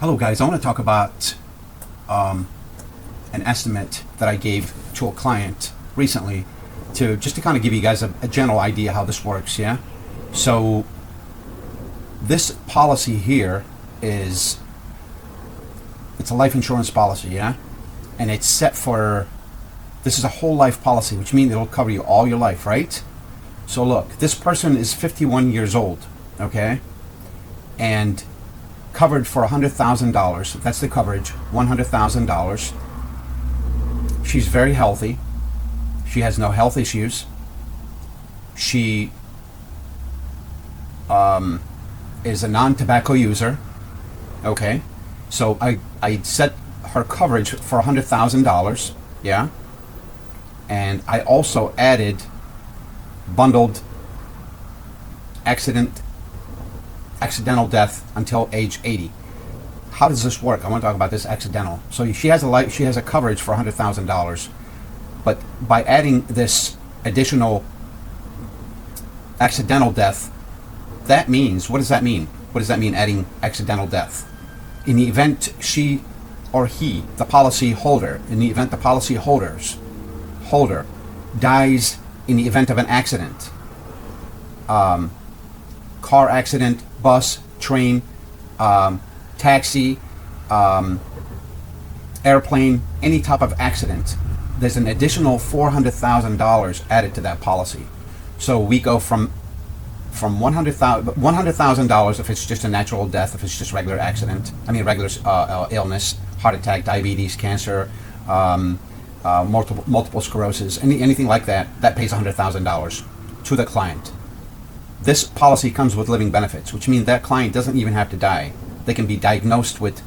Hello guys, I want to talk about an estimate that I gave to a client recently to just to kind of give you guys a general idea how this works, yeah? So this policy here it's a life insurance policy, yeah? And it's set for, this is a whole life policy, which means it'll cover you all your life, right? So look, this person is 51 years old, okay? And covered for $100,000. That's the coverage, $100,000. She's very healthy. She has no health issues. She is a non-tobacco user. Okay, so I set her coverage for $100,000. Yeah, and I also added bundled accidental death until age 80. How does this work? I want to talk about this accidental. So she has a coverage for $100,000, but by adding this additional accidental death, that means, what does that mean? What does that mean, adding accidental death? In the event she or he, the policy holder, in the event the policy holder dies in the event of an accident, car accident, bus, train, taxi, airplane, any type of accident, there's an additional $400,000 added to that policy. So we go from $100,000 if it's just a natural death, if it's just regular accident, regular illness, heart attack, diabetes, cancer, multiple sclerosis, anything like that, that pays $100,000 to the client. This policy comes with living benefits, which means that client doesn't even have to die. They can be diagnosed with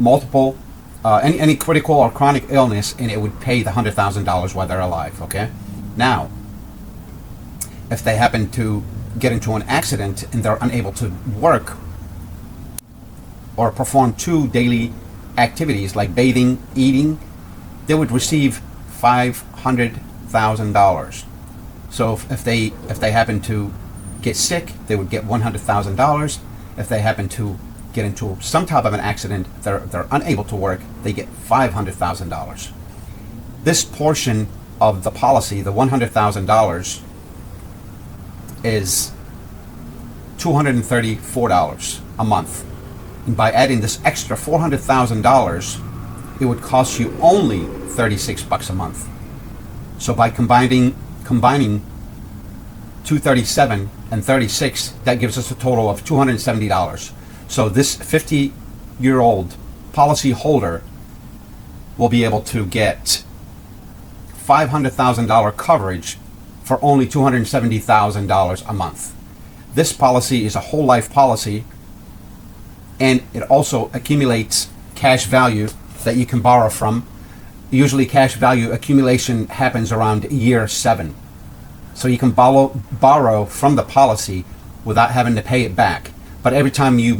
multiple, any critical or chronic illness, and it would pay the $100,000 while they're alive, okay? Now, if they happen to get into an accident and they're unable to work or perform 2 daily activities like bathing, eating, they would receive $500,000. So if they happen to get sick, they would get $100,000. If they happen to get into some type of an accident, they're unable to work, they get $500,000. This portion of the policy, the $100,000, is $234 a month. And by adding this extra $400,000, it would cost you only $36 a month. So by combining 237 and 36, that gives us a total of $270. So this 50-year-old policy holder will be able to get $500,000 coverage for only $270,000 a month. This policy is a whole life policy, and it also accumulates cash value that you can borrow from. Usually cash value accumulation happens around year 7. So you can borrow from the policy without having to pay it back. But every time you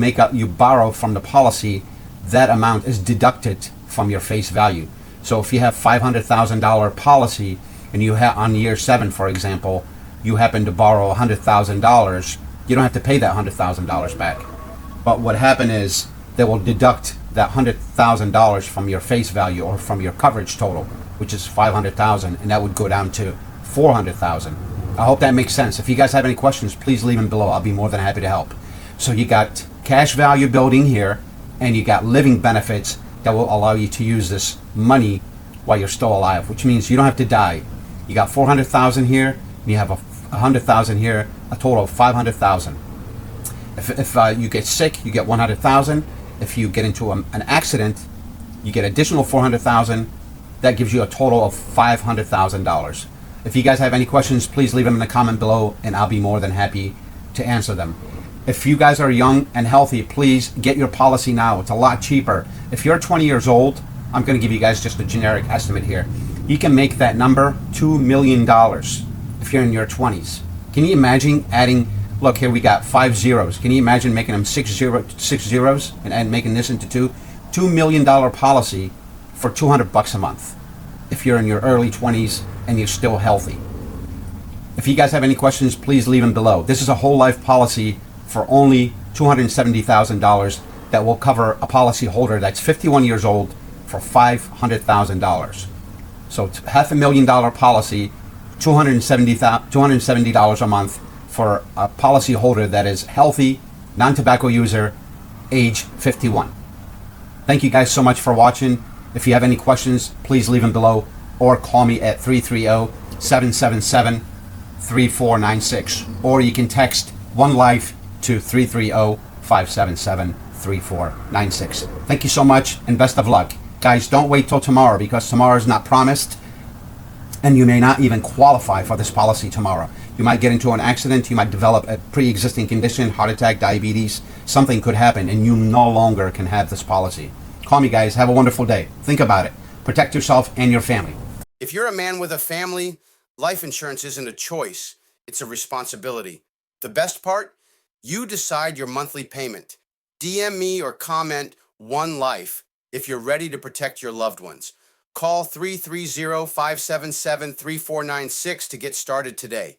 borrow from the policy, that amount is deducted from your face value. So if you have $500,000 policy and you have on year 7, for example, you happen to borrow $100,000, you don't have to pay that $100,000 back. But what happened is they will deduct that $100,000 from your face value or from your coverage total, which is $500,000, and that would go down to $400,000. I hope that makes sense. If you guys have any questions, please leave them below. I'll be more than happy to help. So you got cash value building here, and you got living benefits that will allow you to use this money while you're still alive, which means you don't have to die. You got $400,000 here, and you have $100,000 here, a total of $500,000. If you get sick, you get $100,000. If you get into an accident, you get additional $400,000. That gives you a total of $500,000. If you guys have any questions, please leave them in the comment below, and I'll be more than happy to answer them. If you guys are young and healthy, please get your policy now. It's a lot cheaper. If you're 20 years old, I'm going to give you guys just a generic estimate here. You can make that number $2 million if you're in your 20s. Can you imagine adding, look here, we got 5 zeros. Can you imagine making them 6 zeros and making this into $2 million policy for $200 a month if you're in your early 20s and you're still healthy. If you guys have any questions, please leave them below. This is a whole life policy for only $270,000 that will cover a policy holder that's 51 years old for $500,000. So it's $500,000 policy, $270 a month for a policy holder that is healthy, non-tobacco user, age 51. Thank you guys so much for watching. If you have any questions, please leave them below or call me at 330-777-3496. Or you can text One Life to 330-577-3496. Thank you so much and best of luck. Guys, don't wait till tomorrow because tomorrow is not promised and you may not even qualify for this policy tomorrow. You might get into an accident, you might develop a pre-existing condition, heart attack, diabetes, something could happen and you no longer can have this policy. Call me guys, have a wonderful day. Think about it. Protect yourself and your family. If you're a man with a family, life insurance isn't a choice, it's a responsibility. The best part? You decide your monthly payment. DM me or comment One Life if you're ready to protect your loved ones. Call 330-577-3496 to get started today.